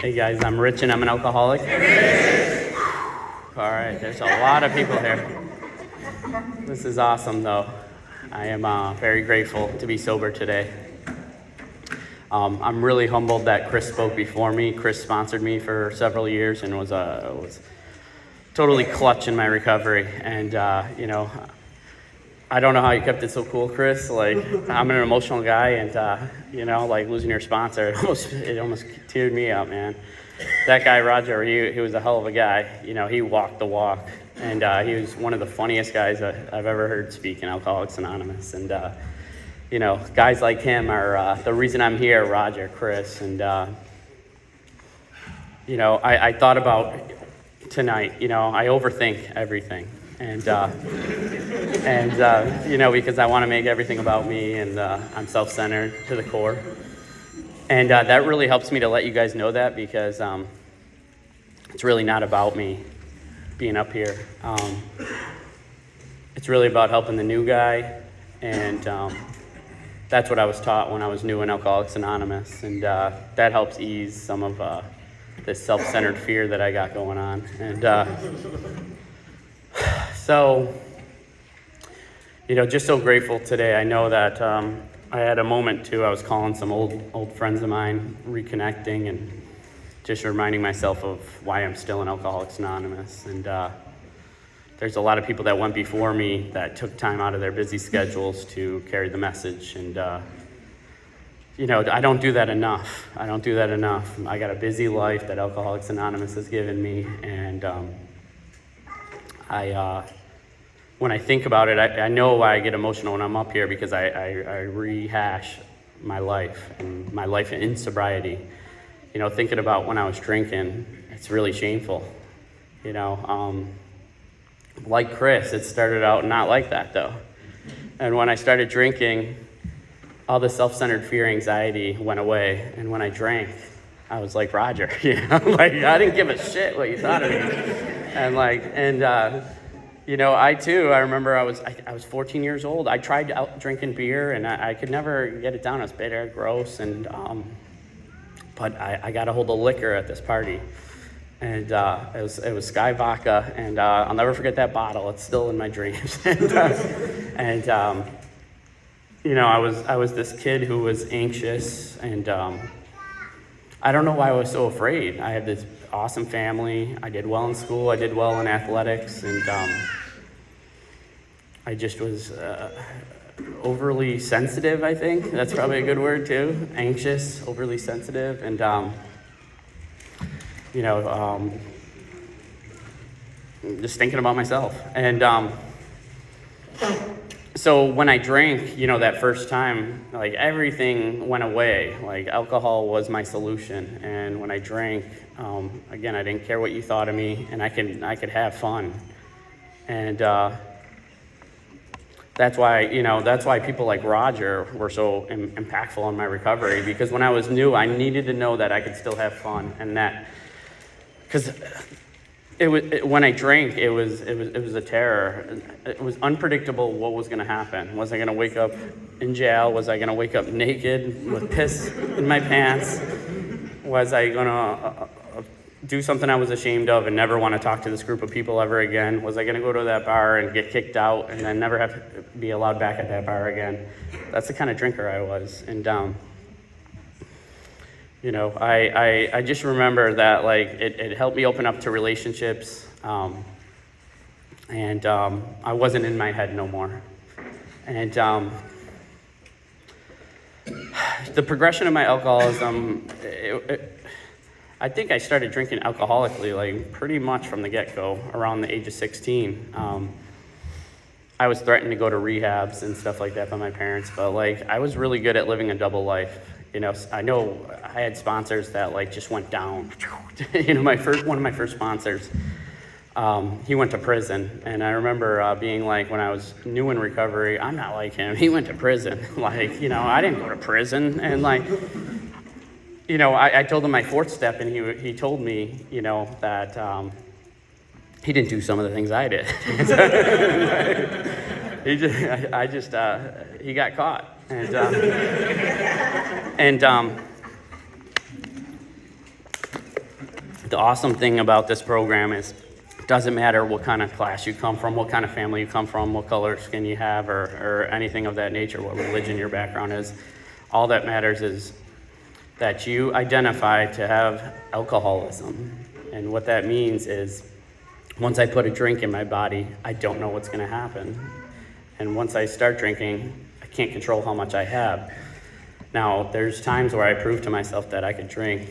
Hey guys, I'm Rich and I'm an alcoholic. All right, there's a lot of people here. This is awesome though. I am very grateful to be sober today. I'm really humbled that Chris spoke before me. Chris sponsored me for several years and was totally clutch in my recovery. And I don't know how you kept it so cool, Chris. Like, I'm an emotional guy, and like losing your sponsor, it almost teared me up, man. That guy Roger, he was a hell of a guy. You know, he walked the walk, and he was one of the funniest guys I've ever heard speak in Alcoholics Anonymous. And guys like him are the reason I'm here. Roger, Chris, and I thought about tonight. I overthink everything. And because I want to make everything about me, and I'm self-centered to the core. And that really helps me to let you guys know that, because it's really not about me being up here. It's really about helping the new guy, and that's what I was taught when I was new in Alcoholics Anonymous. And that helps ease some of this self-centered fear that I got going on. And so, just so grateful today. I know that I had a moment too. I was calling some old friends of mine, reconnecting, and just reminding myself of why I'm still in Alcoholics Anonymous. And there's a lot of people that went before me that took time out of their busy schedules to carry the message. And I don't do that enough. I got a busy life that Alcoholics Anonymous has given me, and when I think about it, I know why I get emotional when I'm up here, because I rehash my life and my life in sobriety. Thinking about when I was drinking, it's really shameful. Like Chris, it started out not like that though. And when I started drinking, all the self-centered fear, anxiety went away. And when I drank, I was like Roger, I didn't give a shit what you thought of me. I remember I was 14 years old. I tried out drinking beer, and I could never get it down. It was bitter, gross, and but I got a hold of liquor at this party, and it was Sky Vodka, and I'll never forget that bottle. It's still in my dreams. I was this kid who was anxious, and I don't know why I was so afraid. I had this awesome family. I did well in school. I did well in athletics, and I just was overly sensitive, I think. That's probably a good word too. Anxious, overly sensitive, and just thinking about myself. And so when I drank, that first time, like everything went away. Like alcohol was my solution. And when I drank, again, I didn't care what you thought of me, and I could have fun. And that's why people like Roger were so impactful in my recovery, because when I was new, I needed to know that I could still have fun, and that, because when I drank, it was a terror. It was unpredictable what was going to happen. Was I going to wake up in jail? Was I going to wake up naked with piss in my pants? Was I going to do something I was ashamed of and never want to talk to this group of people ever again? Was I going to go to that bar and get kicked out and then never have to be allowed back at that bar again? That's the kind of drinker I was. And I just remember that, like, it helped me open up to relationships, and I wasn't in my head no more. And the progression of my alcoholism, I think I started drinking alcoholically, like, pretty much from the get-go, around the age of 16. I was threatened to go to rehabs and stuff like that by my parents, but, like, I was really good at living a double life. I know I had sponsors that, like, just went down. One of my first sponsors, he went to prison. And I remember being like, when I was new in recovery, I'm not like him. He went to prison. I didn't go to prison. And, I told him my fourth step, and he told me, that he didn't do some of the things I did. He got caught. the awesome thing about this program is it doesn't matter what kind of class you come from, what kind of family you come from, what color skin you have, or anything of that nature, what religion your background is. All that matters is that you identify to have alcoholism. And what that means is once I put a drink in my body, I don't know what's going to happen. And once I start drinking, I can't control how much I have. Now, there's times where I prove to myself that I could drink,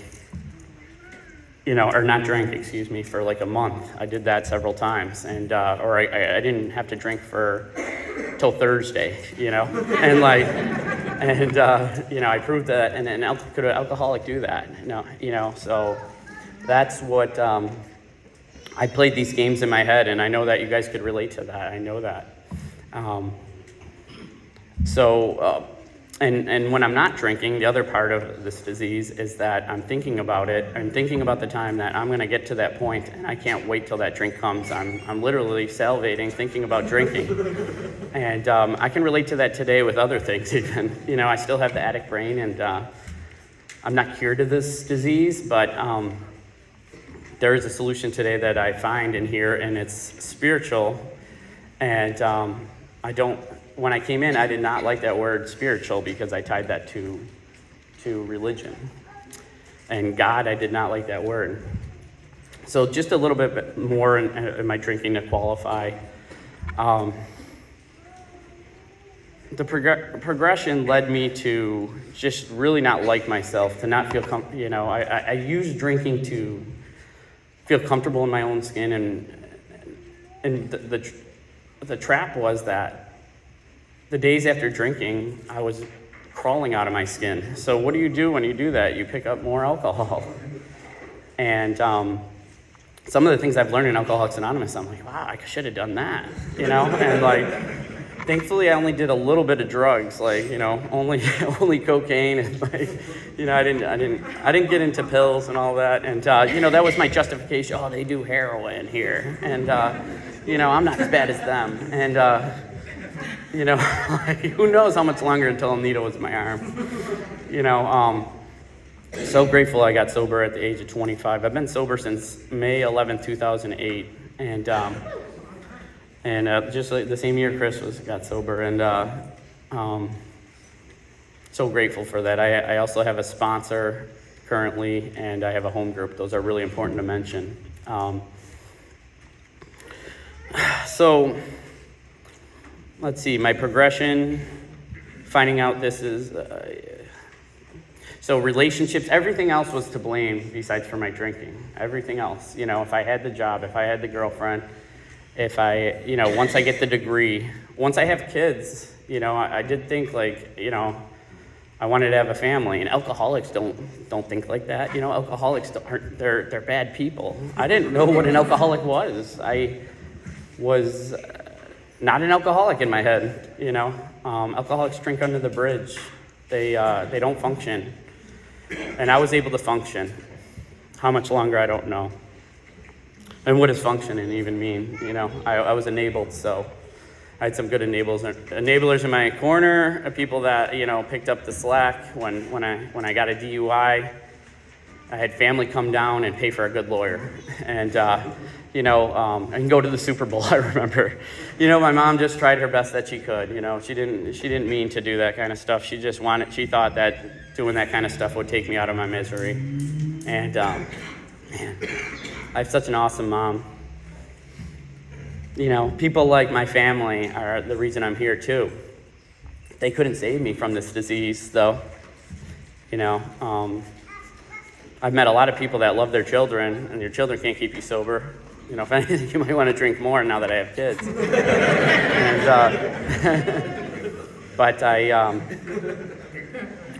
or not drink, for like a month. I did that several times, and or I didn't have to drink till Thursday, and I proved that. And could an alcoholic do that? No, So that's what I played these games in my head, and I know that you guys could relate to that. I know that. And when I'm not drinking, the other part of this disease is that I'm thinking about it. I'm thinking about the time that I'm going to get to that point, and I can't wait till that drink comes. I'm literally salivating, thinking about drinking. And I can relate to that today with other things even. I still have the addict brain, and I'm not cured of this disease, but there is a solution today that I find in here, and it's spiritual. And when I came in, I did not like that word spiritual because I tied that to religion. And God, I did not like that word. So just a little bit more in my drinking to qualify. The progression led me to just really not like myself, to not feel I used drinking to feel comfortable in my own skin, and the trap was that the days after drinking, I was crawling out of my skin. So what do you do when you do that? You pick up more alcohol. And some of the things I've learned in Alcoholics Anonymous, I'm like, wow, I should have done that, And thankfully I only did a little bit of drugs, only cocaine, and I didn't get into pills and all that. And that was my justification. Oh, they do heroin here, and I'm not as bad as them, and. Who knows how much longer until a needle was in my arm. So grateful I got sober at the age of 25. I've been sober since May 11th, 2008. And just like the same year Chris got sober. And so grateful for that. I also have a sponsor currently, and I have a home group. Those are really important to mention. Let's see, my progression, finding out this is, so relationships, everything else was to blame besides for my drinking. Everything else, if I had the job, if I had the girlfriend, if I, once I get the degree, once I have kids, I did think I wanted to have a family, and alcoholics don't think like that. Alcoholics they're bad people. I didn't know what an alcoholic was. I was not an alcoholic in my head, Alcoholics drink under the bridge. They don't function. And I was able to function. How much longer, I don't know. And what does functioning even mean? I was enabled, so I had some good enablers in my corner, people that, picked up the slack when I got a DUI. I had family come down and pay for a good lawyer. And, and go to the Super Bowl, I remember. My mom just tried her best that she could. She didn't mean to do that kind of stuff. She thought that doing that kind of stuff would take me out of my misery. And, man, I have such an awesome mom. People like my family are the reason I'm here too. They couldn't save me from this disease, though. I've met a lot of people that love their children, and your children can't keep you sober. If anything, you might want to drink more now that I have kids. But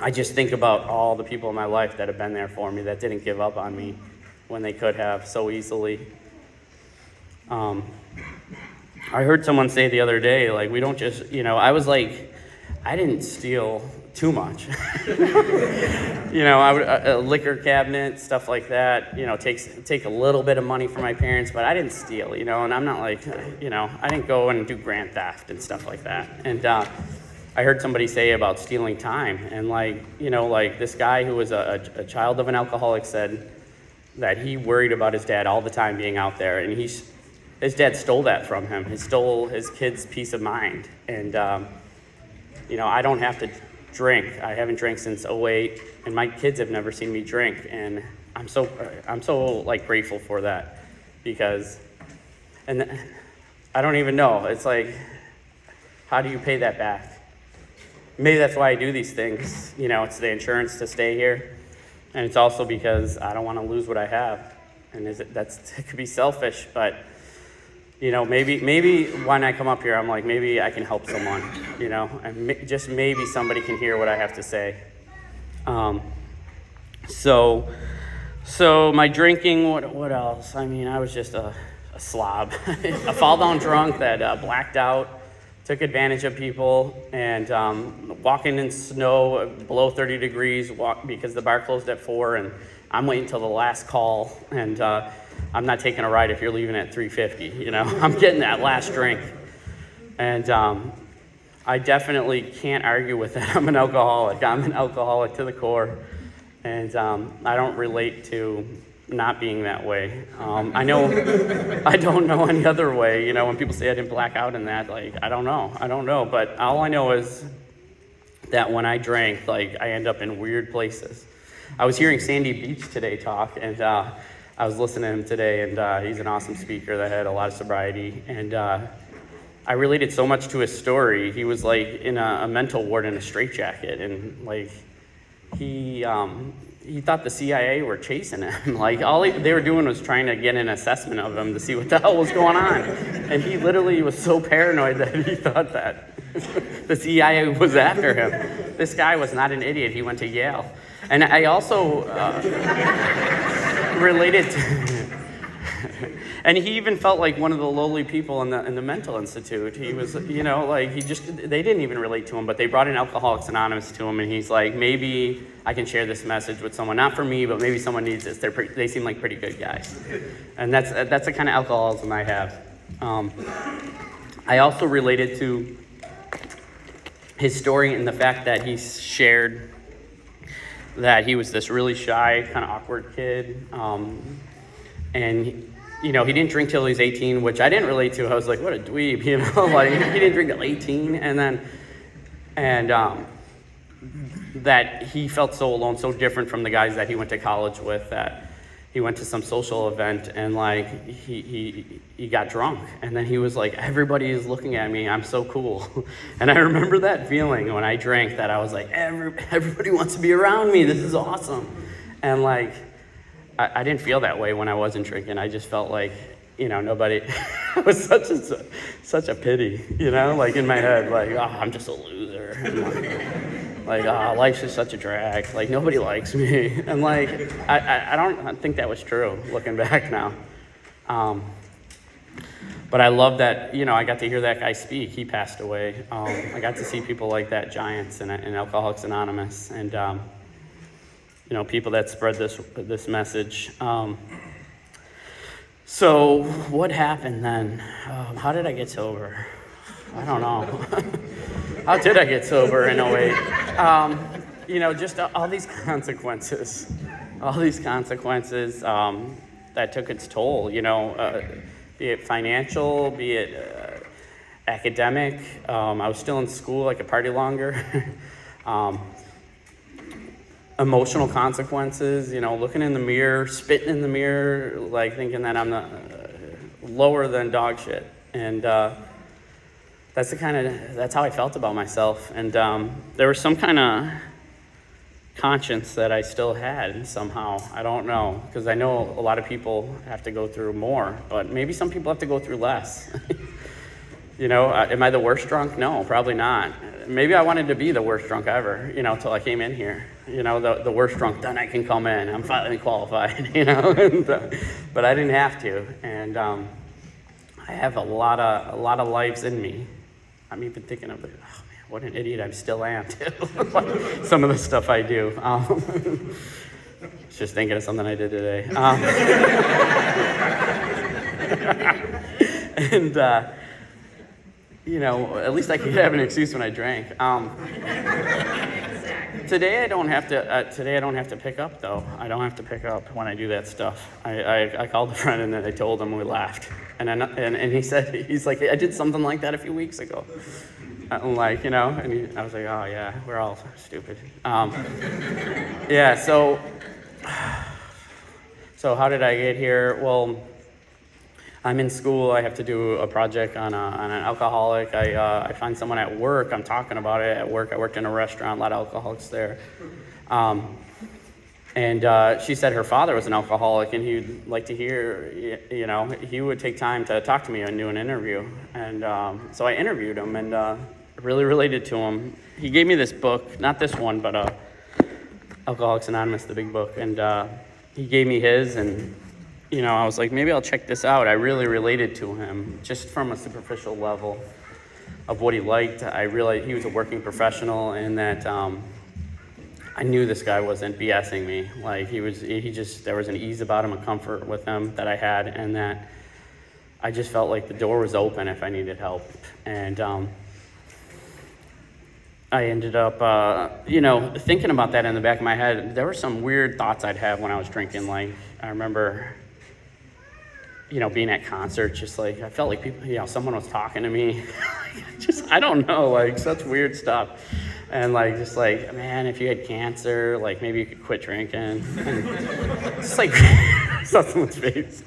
I just think about all the people in my life that have been there for me, that didn't give up on me when they could have so easily. I heard someone say the other day, we don't just, I was like, I didn't steal too much. A liquor cabinet, stuff like that, take a little bit of money from my parents, but I didn't steal, and I'm not I didn't go and do grand theft and stuff like that. And I heard somebody say about stealing time, and this guy who was a child of an alcoholic said, that he worried about his dad all the time being out there, and his dad stole that from him. He stole his kid's peace of mind, and I don't have to drink. I haven't drank since '08, and my kids have never seen me drink, and I'm so like grateful for that, because, and I don't even know. It's like, how do you pay that back? Maybe that's why I do these things. It's the insurance to stay here, and it's also because I don't want to lose what I have. And it could be selfish, but maybe when I come up here, I'm like, maybe I can help someone, and just maybe somebody can hear what I have to say. So my drinking, what else? I mean, I was just a slob, a fall down drunk that blacked out, took advantage of people, and walking in snow below 30 degrees because the bar closed at 4, and I'm waiting till the last call, and I'm not taking a ride if you're leaving at 3:50. I'm getting that last drink, and I definitely can't argue with that. I'm an alcoholic. I'm an alcoholic to the core, and I don't relate to not being that way. I don't know any other way. When people say I didn't black out in that, like, I don't know. But all I know is that when I drank, like, I end up in weird places. I was hearing Sandy Beach today talk, and I was listening to him today, and he's an awesome speaker that had a lot of sobriety, and I related so much to his story. He was like in a mental ward in a straitjacket, and like he thought the CIA were chasing him. Like all they were doing was trying to get an assessment of him to see what the hell was going on, and he literally was so paranoid that he thought that the CIA was after him. This guy was not an idiot. He went to Yale. And I also related to, and he even felt like one of the lowly people in the mental institute. He was, they didn't even relate to him, but they brought in Alcoholics Anonymous to him, and he's like, maybe I can share this message with someone, not for me, but maybe someone needs this. They seem like pretty good guys, and that's the kind of alcoholism I have. I also related to his story in the fact that he shared that he was this really shy, kind of awkward kid, and he didn't drink till he was 18, which I didn't relate to. I was like, what a dweeb, like he didn't drink till 18, and that he felt so alone, so different from the guys that he went to college with, that he went to some social event and like he got drunk, and then he was like, everybody is looking at me, I'm so cool. And I remember that feeling when I drank, that I was like, everybody wants to be around me, this is awesome. And like I didn't feel that way when I wasn't drinking. I just felt like nobody. It was such a pity, like in my head, like, oh, I'm just a loser, and like oh, life's just such a drag, like nobody likes me. And like I don't think that was true looking back now. But I love that I got to hear that guy speak. He passed away. I got to see people like that, giants in Alcoholics Anonymous, and people that spread this message. So what happened then? How did I get sober? I don't know. How did I get sober in '08? Just all these consequences. That took its toll, be it financial, be it academic. I was still in school, I could party longer. Emotional consequences, looking in the mirror, spitting in the mirror, like thinking that I'm lower than dog shit. And that's how I felt about myself. And there was some kind of conscience that I still had somehow. I don't know, because I know a lot of people have to go through more, but maybe some people have to go through less. Am I the worst drunk? No, probably not. Maybe I wanted to be the worst drunk ever, till I came in here. The worst drunk, then I can come in. I'm finally qualified, but I didn't have to. And I have a lot of lives in me. I'm even thinking of it. Oh man, what an idiot I still am too. Some of the stuff I do. Just thinking of something I did today. And at least I could have an excuse when I drank. Today I don't have to pick up though. I don't have to pick up when I do that stuff. I called a friend and then I told him, we laughed. And he's like, I did something like that a few weeks ago. I'm like, and I was like, oh yeah, we're all stupid. Yeah, so how did I get here? Well, I'm in school. I have to do a project on an alcoholic. I find someone at work. I'm talking about it at work. I worked in a restaurant, a lot of alcoholics there. And she said her father was an alcoholic, and he'd like to hear, he would take time to talk to me and do an interview. And so I interviewed him and really related to him. He gave me this book, not this one, but Alcoholics Anonymous, the big book. And he gave me his, and I was like, maybe I'll check this out. I really related to him just from a superficial level of what he liked. I realized he was a working professional, and that I knew this guy wasn't BSing me. Like there was an ease about him, a comfort with him that I had, and that I just felt like the door was open if I needed help. And I ended up, thinking about that in the back of my head. There were some weird thoughts I'd have when I was drinking. Like, I remember, being at concerts, just like, I felt like people, someone was talking to me. I don't know, like, such weird stuff. And like, just like, man, if you had cancer, like, maybe you could quit drinking. And just like, I saw someone's face.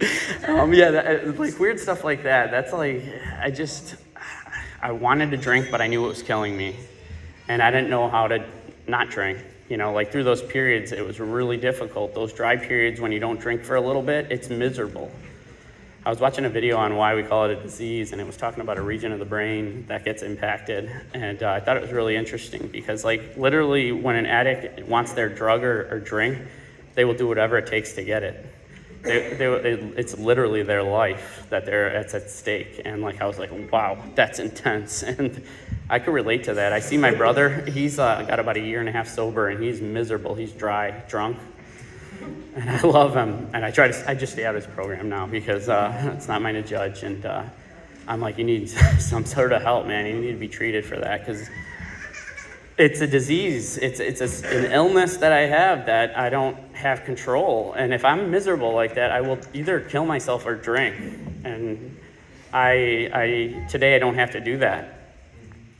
Like weird stuff like that. That's like, I wanted to drink, but I knew it was killing me. And I didn't know how to not drink. Like through those periods, it was really difficult. Those dry periods when you don't drink for a little bit, it's miserable. I was watching a video on why we call it a disease, and it was talking about a region of the brain that gets impacted. And I thought it was really interesting because, like, literally when an addict wants their drug or drink, they will do whatever it takes to get it. It's literally their life that's at stake. And like, I was like, wow, that's intense. And I could relate to that. I see my brother, he's got about a year and a half sober, and he's miserable. He's dry, drunk. And I love him. And I just stay out of his program now because it's not mine to judge. And I'm like, you need some sort of help, man. You need to be treated for that because it's a disease. It's an illness that I have that I don't have control. And if I'm miserable like that, I will either kill myself or drink. And today I don't have to do that.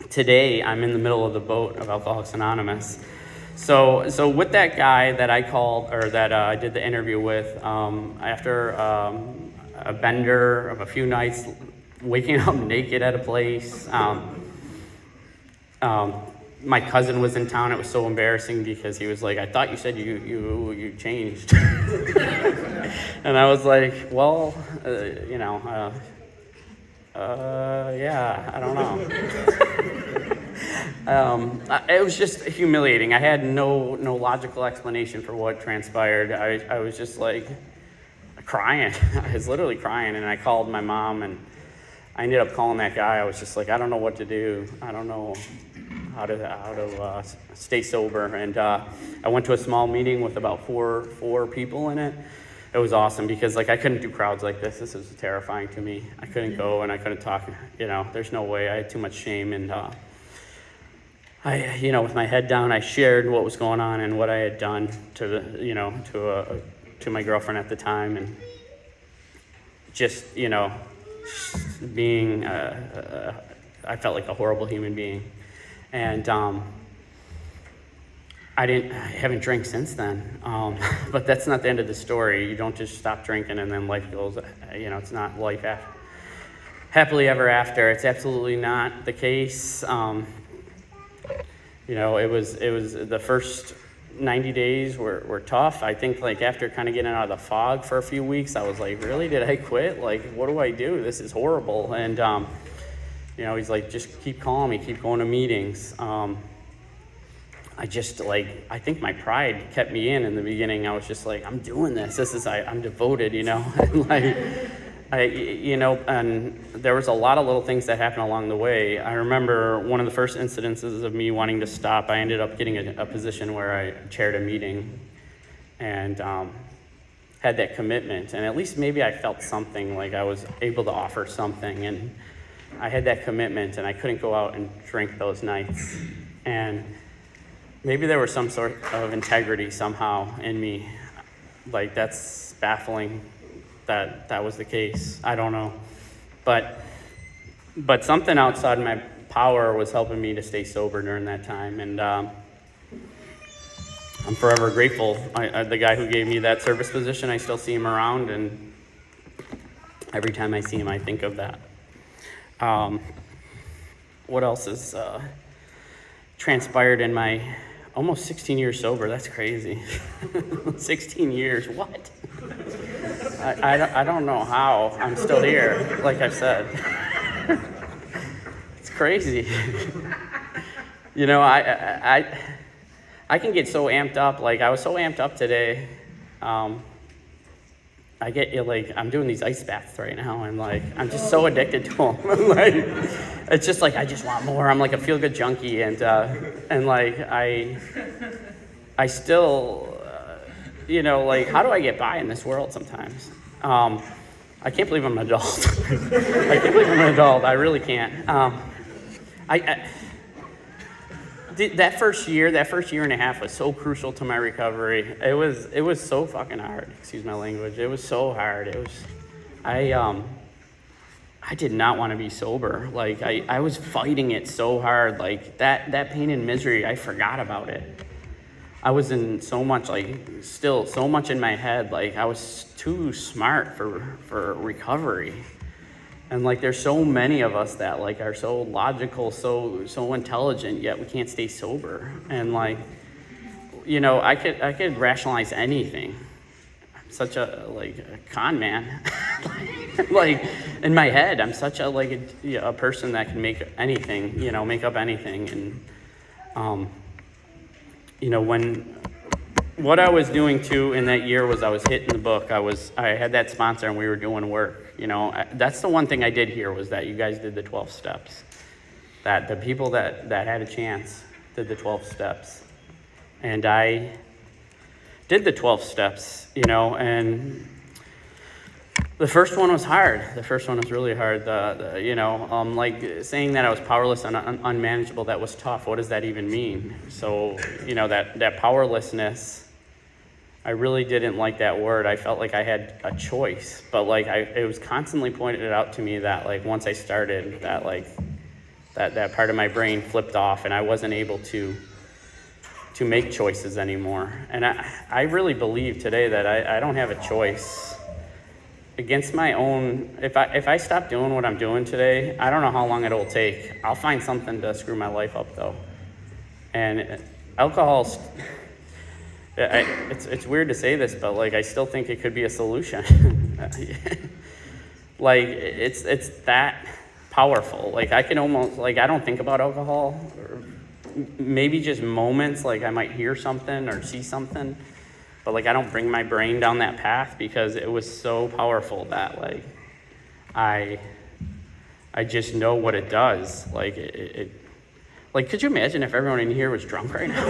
Today I'm in the middle of the boat of Alcoholics Anonymous. So with that guy that I called, or that I did the interview with, after a bender of a few nights, waking up naked at a place, my cousin was in town. It was so embarrassing because he was like, I thought you said you changed. And I was like, well, yeah, I don't know. It was just humiliating. I had no logical explanation for what transpired. I was just like crying. I was literally crying, and I called my mom, and I ended up calling that guy. I was just like, I don't know what to do. I don't know how to stay sober. And I went to a small meeting with about four people in it. It was awesome because like I couldn't do crowds like this. This was terrifying to me. I couldn't go and I couldn't talk. There's no way. I had too much shame, and I, with my head down, I shared what was going on and what I had done to my girlfriend at the time, and just being I felt like a horrible human being. And I haven't drank since then. But that's not the end of the story. You don't just stop drinking and then life goes, it's not life happily ever after. It's absolutely not the case. It was the first 90 days were tough. I think like after kind of getting out of the fog for a few weeks, I was like, really, did I quit? Like, what do I do? This is horrible. And, he's like, just keep calling me, keep going to meetings. I think my pride kept me in the beginning. I was just like, I'm doing this. I'm devoted, and like, and there was a lot of little things that happened along the way. I remember one of the first incidences of me wanting to stop, I ended up getting a position where I chaired a meeting and had that commitment. And at least maybe I felt something, like I was able to offer something. And I had that commitment, and I couldn't go out and drink those nights. And maybe there was some sort of integrity somehow in me. Like, that's baffling that was the case. I don't know. But something outside my power was helping me to stay sober during that time. And I'm forever grateful. The guy who gave me that service position, I still see him around, and every time I see him, I think of that. What else has transpired in my almost 16 years sober? That's crazy. 16 years, what? I don't know how I'm still here, like I said. It's crazy. You know, I can get so amped up. Like, I was so amped up today. I get, like, I'm doing these ice baths right now, and, like, I'm just so addicted to them. Like, it's just like, I just want more. I'm like a feel-good junkie, and like, I still, you know, like, how do I get by in this world sometimes? I can't believe I'm an adult. I can't believe I'm an adult. I really can't. That first year and a half was so crucial to my recovery. It was so fucking hard. Excuse my language. It was so hard. I did not want to be sober. Like, I was fighting it so hard. Like, that pain and misery, I forgot about it. I was in so much, like, still so much in my head. Like, I was too smart for recovery. And, like, there's so many of us that, like, are so logical, so intelligent, yet we can't stay sober. And, like, you know, I could rationalize anything. I'm such a con man. Like, in my head, I'm such a person that can make anything, you know, make up anything. And, you know, what I was doing too in that year was I was hitting the book. I had that sponsor, and we were doing work. You know, that's the one thing I did hear, was that you guys did the 12 steps. That the people that had a chance did the 12 steps. And I did the 12 steps, you know, and the first one was hard. The first one was really hard. Like, saying that I was powerless and unmanageable, that was tough. What does that even mean? So, you know, that powerlessness, I really didn't like that word. I felt like I had a choice, but, like, it was constantly pointed out to me that, like, once I started, that, like, that part of my brain flipped off, and I wasn't able to make choices anymore. And I really believe today that I don't have a choice. Against my own, if I stop doing what I'm doing today, I don't know how long it'll take. I'll find something to screw my life up, though. And alcohol's, it's weird to say this, but, like, I still think it could be a solution. Like, it's that powerful. Like, I can almost, like, I don't think about alcohol, or maybe just moments, like I might hear something or see something. But, like, I don't bring my brain down that path, because it was so powerful that, like, I just know what it does. Like, like, could you imagine if everyone in here was drunk right now?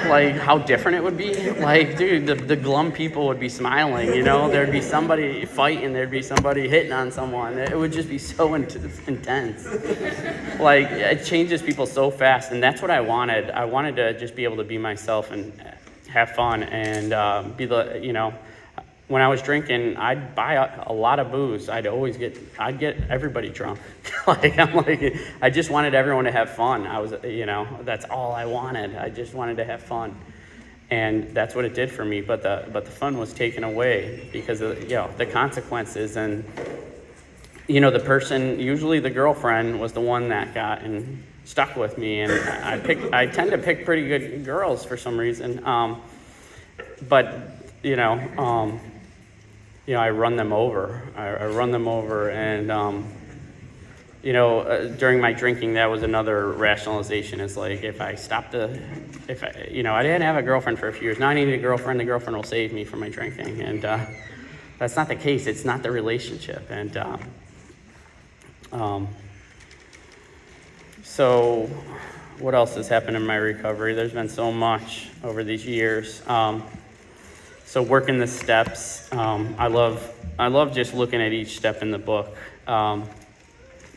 Like, how different it would be? Like, dude, the glum people would be smiling, you know? There'd be somebody fighting. There'd be somebody hitting on someone. It would just be so intense. Like, it changes people so fast, and that's what I wanted. I wanted to just be able to be myself and have fun, and be the, you know, when I was drinking, I'd buy a lot of booze. I'd get everybody drunk. I just wanted everyone to have fun. That's all I wanted. I just wanted to have fun. And that's what it did for me. But the fun was taken away because of, you know, the consequences. And, you know, the person, usually the girlfriend, was the one that got and stuck with me, and I tend to pick pretty good girls for some reason, but I run them over. I run them over, and during my drinking, that was another rationalization. Is like, if I I didn't have a girlfriend for a few years. Now I need a girlfriend. The girlfriend will save me from my drinking, and that's not the case. It's not the relationship, and So what else has happened in my recovery? There's been so much over these years. So working the steps, I love just looking at each step in the book.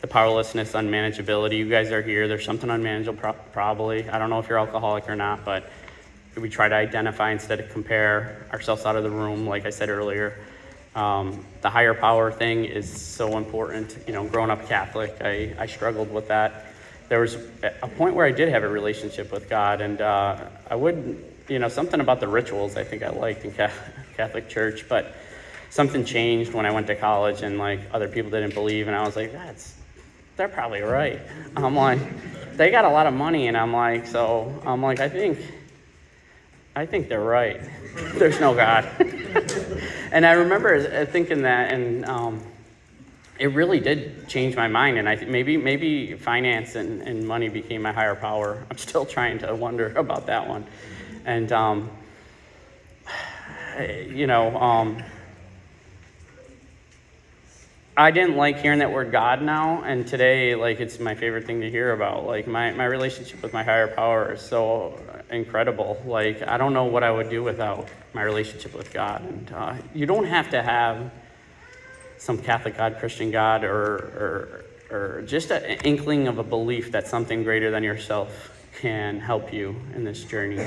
the powerlessness, unmanageability. You guys are here. There's something unmanageable probably. I don't know if you're alcoholic or not, but we try to identify instead of compare ourselves out of the room, like I said earlier. The higher power thing is so important. Growing up Catholic, I struggled with that. There was a point where I did have a relationship with God, and I would, something about the rituals I think I liked in Catholic Church, but something changed when I went to college, and like other people didn't believe, and I was like, they're probably right. I'm like, they got a lot of money, and I'm like, I think they're right. There's no God. And I remember thinking that, and it really did change my mind. And I think maybe finance and money became my higher power. I'm still trying to wonder about that one. And, I didn't like hearing that word God now, and today, like, it's my favorite thing to hear about. Like, my relationship with my higher power is so incredible. Like, I don't know what I would do without my relationship with God. And you don't have to have some Catholic God, Christian God, or just an inkling of a belief that something greater than yourself can help you in this journey.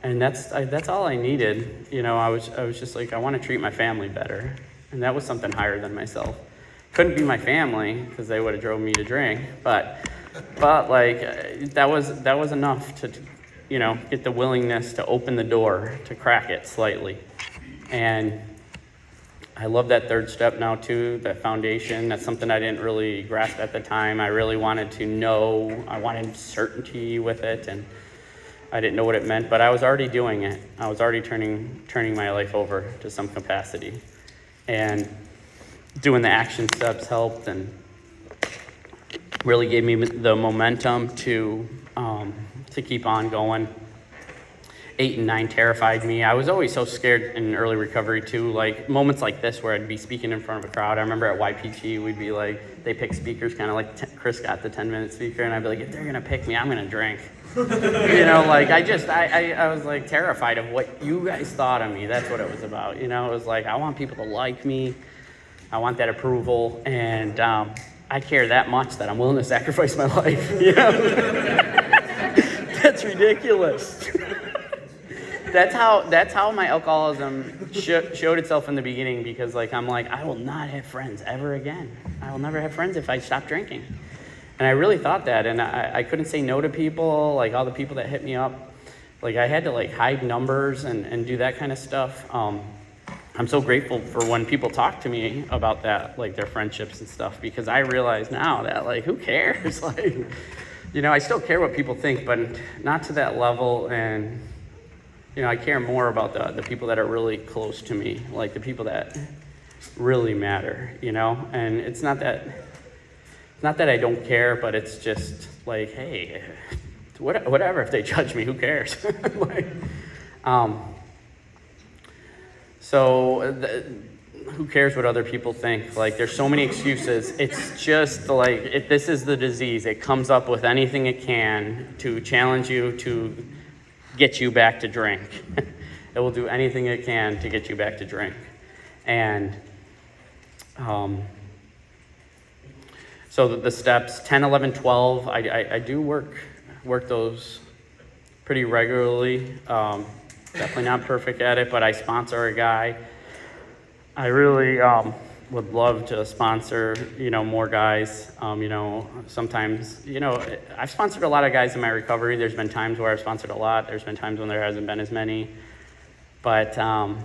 And that's all I needed. I was just like, I want to treat my family better. And that was something higher than myself. Couldn't be my family because they would have drove me to drink, but like that was enough to get the willingness to open the door, to crack it slightly. And I love that third step now too, that foundation. That's something I didn't really grasp at the time. I really wanted to know. I wanted certainty with it, and I didn't know what it meant, but I was already doing it. I was already turning my life over to some capacity. And doing the action steps helped and really gave me the momentum to keep on going. 8 and 9 terrified me. I was always so scared in early recovery too, like moments like this where I'd be speaking in front of a crowd. I remember at YPG, we'd be like, they pick speakers, kind of like Chris got the 10-minute speaker, and I'd be like, if they're gonna pick me, I'm gonna drink. I was like terrified of what you guys thought of me. That's what it was about. It was like, I want people to like me. I want that approval. And I care that much that I'm willing to sacrifice my life. That's ridiculous. That's how my alcoholism showed itself in the beginning, because I'm like, I will not have friends ever again. I will never have friends if I stop drinking. And I really thought that, and I couldn't say no to people, like all the people that hit me up. Like I had to hide numbers and do that kind of stuff. I'm so grateful for when people talk to me about that, like their friendships and stuff, because I realize now that who cares? I still care what people think, but not to that level. And I care more about the people that are really close to me, like the people that really matter, and it's not that I don't care, but it's just like, hey, whatever, if they judge me, who cares? Who cares what other people think? There's so many excuses. It's just this is the disease. It comes up with anything it can to challenge you, to get you back to drink. It will do anything it can to get you back to drink. And so the steps 10, 11, 12, I do work those pretty regularly. Definitely not perfect at it, but I sponsor a guy. I really would love to sponsor, more guys. Sometimes, I've sponsored a lot of guys in my recovery. There's been times where I've sponsored a lot. There's been times when there hasn't been as many. But I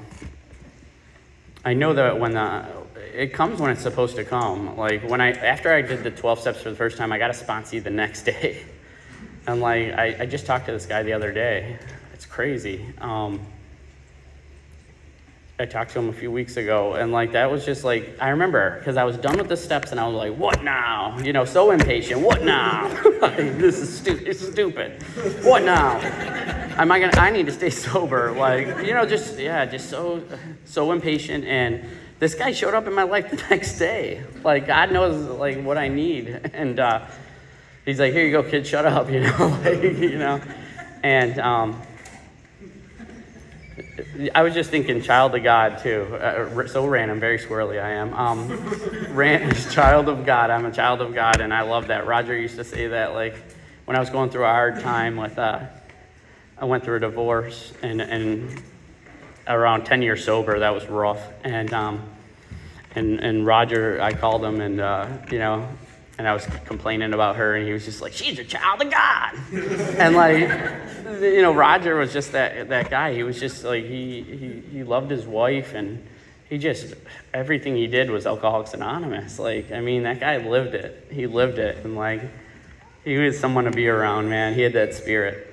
know that it comes when it's supposed to come. After I did the 12 steps for the first time, I got a sponsee the next day. And I just talked to this guy the other day. It's crazy. I talked to him a few weeks ago, and that was just I remember, because I was done with the steps and I was like, what now? So impatient. What now? This is stupid. What now? I need to stay sober. Just so impatient. And this guy showed up in my life the next day. God knows what I need. And he's like, here you go, kid, shut up, And I was just thinking child of God too. So random, very squirrely I am. Child of God. I'm a child of God, and I love that. Roger used to say that, like, when I was going through a hard time with, I went through a divorce, and around 10 years sober, that was rough. And Roger, I called him, and and I was complaining about her, and he was just like, she's a child of God. And like, Roger was just that guy. He was just like, he loved his wife, and everything he did was Alcoholics Anonymous. Like, I mean, that guy lived it. He lived it, and like, he was someone to be around, man. He had that spirit.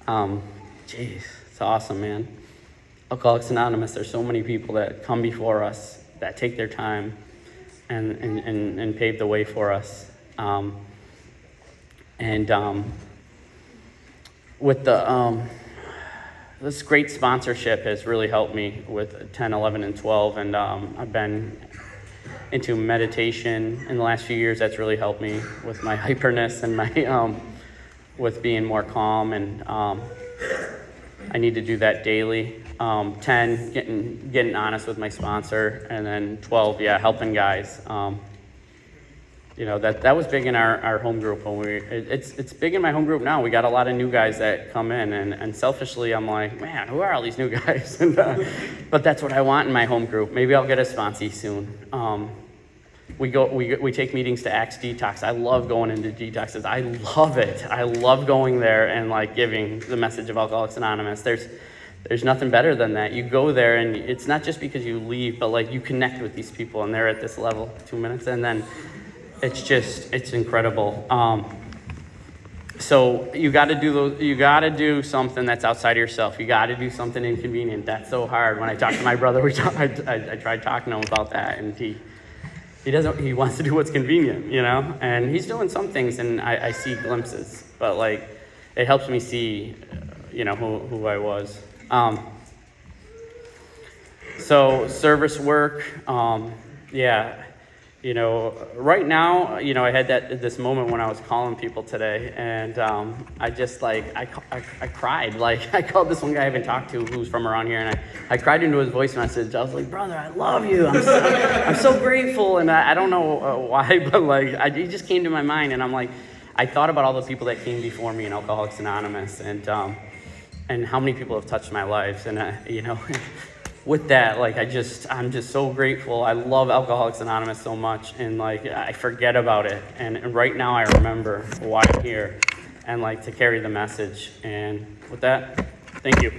It's awesome, man. Alcoholics Anonymous, there's so many people that come before us that take their time and pave the way for us. With this great sponsorship has really helped me with 10, 11, and 12, and I've been into meditation in the last few years. That's really helped me with my hyperness and my with being more calm, and I need to do that daily. 10, getting honest with my sponsor, and then 12, helping guys. That was big in our home group when it's big in my home group now. We got a lot of new guys that come in, and selfishly I'm like, man, who are all these new guys? But that's what I want in my home group. Maybe I'll get a sponsee soon. We take meetings to Acts Detox. I love going into detoxes. I love it. I love going there and like giving the message of Alcoholics Anonymous. There's nothing better than that. You go there, and it's not just because you leave, but like you connect with these people, and they're at this level, 2 minutes, and then it's incredible. So you got to do something that's outside of yourself. You got to do something inconvenient. That's so hard. When I talked to my brother, I tried talking to him about that, and he wants to do what's convenient, and he's doing some things, and I see glimpses, but like it helps me see, who I was. So service work, right now, I had this moment when I was calling people today, and I just I cried. Like, I called this one guy I haven't talked to who's from around here, and I cried into his voice message. I was like, brother, I love you. I'm so grateful, and I don't know why, but like, it just came to my mind, and I'm like, I thought about all the people that came before me in Alcoholics Anonymous, and how many people have touched my lives, and with that, like, I'm just so grateful. I love Alcoholics Anonymous so much, and like, I forget about it, and right now I remember why I'm here, and like, to carry the message. And with that, thank you.